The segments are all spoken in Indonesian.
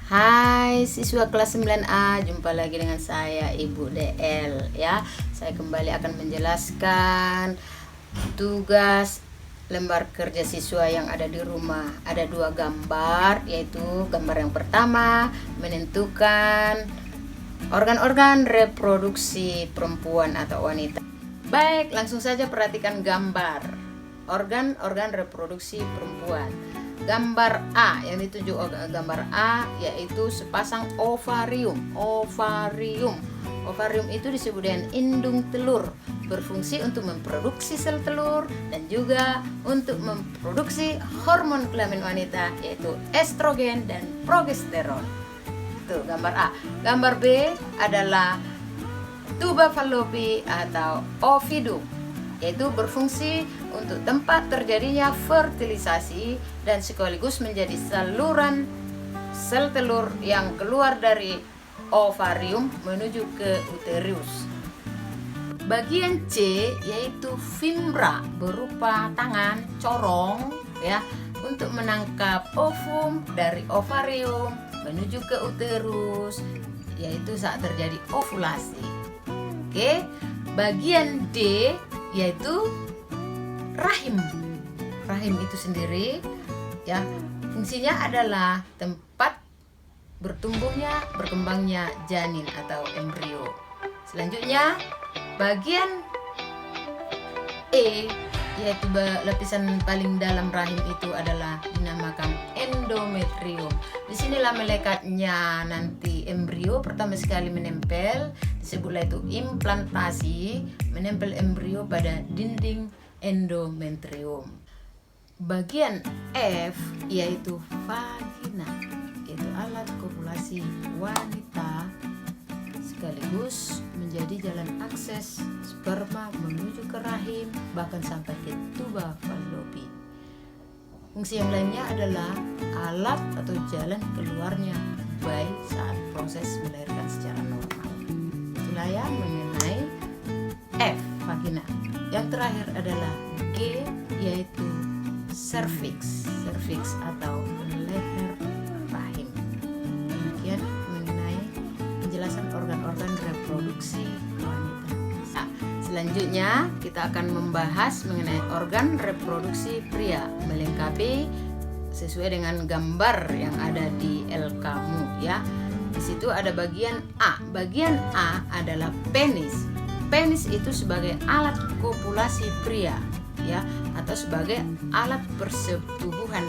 Hai siswa kelas 9A, jumpa lagi dengan saya Ibu DL ya. Saya kembali akan menjelaskan tugas lembar kerja siswa yang ada di rumah. Ada dua gambar, yaitu gambar yang pertama menentukan organ-organ reproduksi perempuan atau wanita. Baik, langsung saja perhatikan gambar organ-organ reproduksi perempuan. Gambar A, yang ditunjuk gambar A yaitu sepasang ovarium. Ovarium itu disebut dengan indung telur, berfungsi untuk memproduksi sel telur dan juga untuk memproduksi hormon kelamin wanita yaitu estrogen dan progesteron. Itu gambar A. Gambar B adalah tuba fallopi atau ovidum, yaitu berfungsi untuk tempat terjadinya fertilisasi dan sekaligus menjadi saluran sel telur yang keluar dari ovarium menuju ke uterus. Bagian C yaitu fimbra, berupa tangan corong ya, untuk menangkap ovum dari ovarium menuju ke uterus, yaitu saat terjadi ovulasi. Oke, bagian D yaitu rahim. Rahim itu sendiri ya, fungsinya adalah tempat berkembangnya janin atau embrio. Selanjutnya bagian E yaitu lapisan paling dalam rahim itu adalah dinamakan endometrium. Disinilah melekatnya nanti embrio pertama sekali menempel, disebutlah itu implantasi, menempel embrio pada dinding endometrium. Bagian F yaitu vagina, yaitu alat kopulasi wanita sekaligus menjadi jalan akses sperma menuju ke rahim bahkan sampai ke tuba fallopi. Fungsi yang lainnya adalah alat atau jalan keluarnya bayi saat proses melahirkan secara normal. Itulah ya mengenai F, vagina. Yang terakhir adalah G yaitu cervix atau leher rahim. Demikian mengenai penjelasan organ-organ reproduksi wanita. Nah, selanjutnya kita akan membahas mengenai organ reproduksi pria, melengkapi sesuai dengan gambar yang ada di LK-mu ya. Di situ ada bagian A. Bagian A adalah penis. Penis itu sebagai alat kopulasi pria ya, atau sebagai alat persetubuhan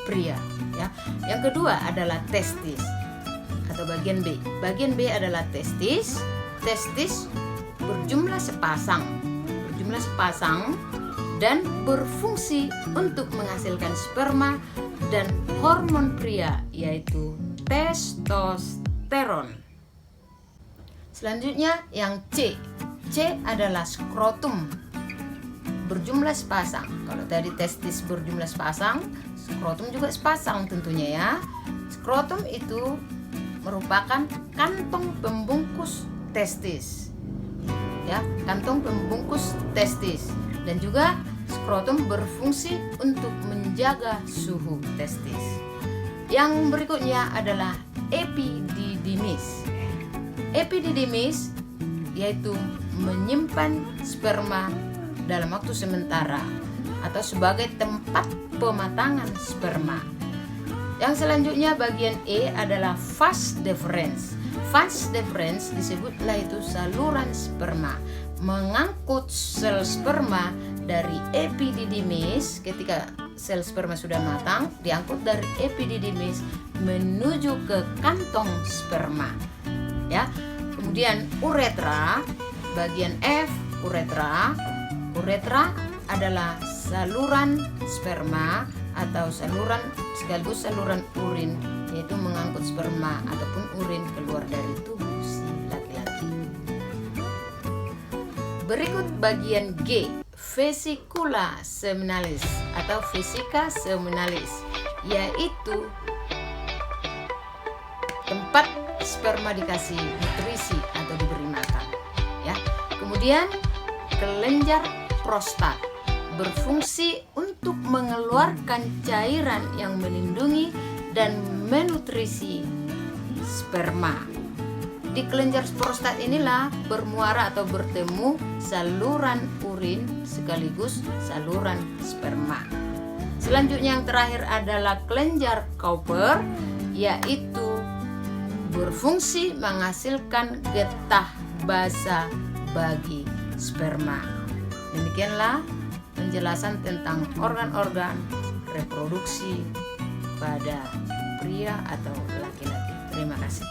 pria ya. Yang kedua adalah testis atau bagian B. Bagian B adalah testis. Testis berjumlah sepasang dan berfungsi untuk menghasilkan sperma dan hormon pria yaitu testosteron. Selanjutnya yang C. C adalah skrotum, berjumlah sepasang. Kalau tadi testis berjumlah sepasang, skrotum juga sepasang tentunya ya. Skrotum itu merupakan kantong pembungkus testis ya, kantong pembungkus testis, dan juga skrotum berfungsi untuk menjaga suhu testis. Yang berikutnya adalah epididymis. Epididymis yaitu menyimpan sperma dalam waktu sementara atau sebagai tempat pematangan sperma. Yang selanjutnya bagian E adalah vas deferens. Vas deferens disebutlah itu saluran sperma, mengangkut sel sperma dari epididymis. Ketika sel sperma sudah matang, diangkut dari epididymis menuju ke kantong sperma ya. Kemudian uretra, bagian F, uretra adalah saluran sperma atau saluran sekaligus saluran urin, yaitu mengangkut sperma ataupun urin keluar dari tubuh si laki-laki. Berikut bagian G, vesicula seminalis atau vesica seminalis, yaitu tempat sperma dikasih nutrisi atau diberi makan ya. Kemudian kelenjar prostat berfungsi untuk mengeluarkan cairan yang melindungi dan menutrisi sperma. Di kelenjar prostat inilah bermuara atau bertemu saluran urin sekaligus saluran sperma. Selanjutnya yang terakhir adalah kelenjar Cowper, yaitu berfungsi menghasilkan getah basa bagi sperma. Demikianlah penjelasan tentang organ-organ reproduksi pada pria atau laki-laki. Terima kasih.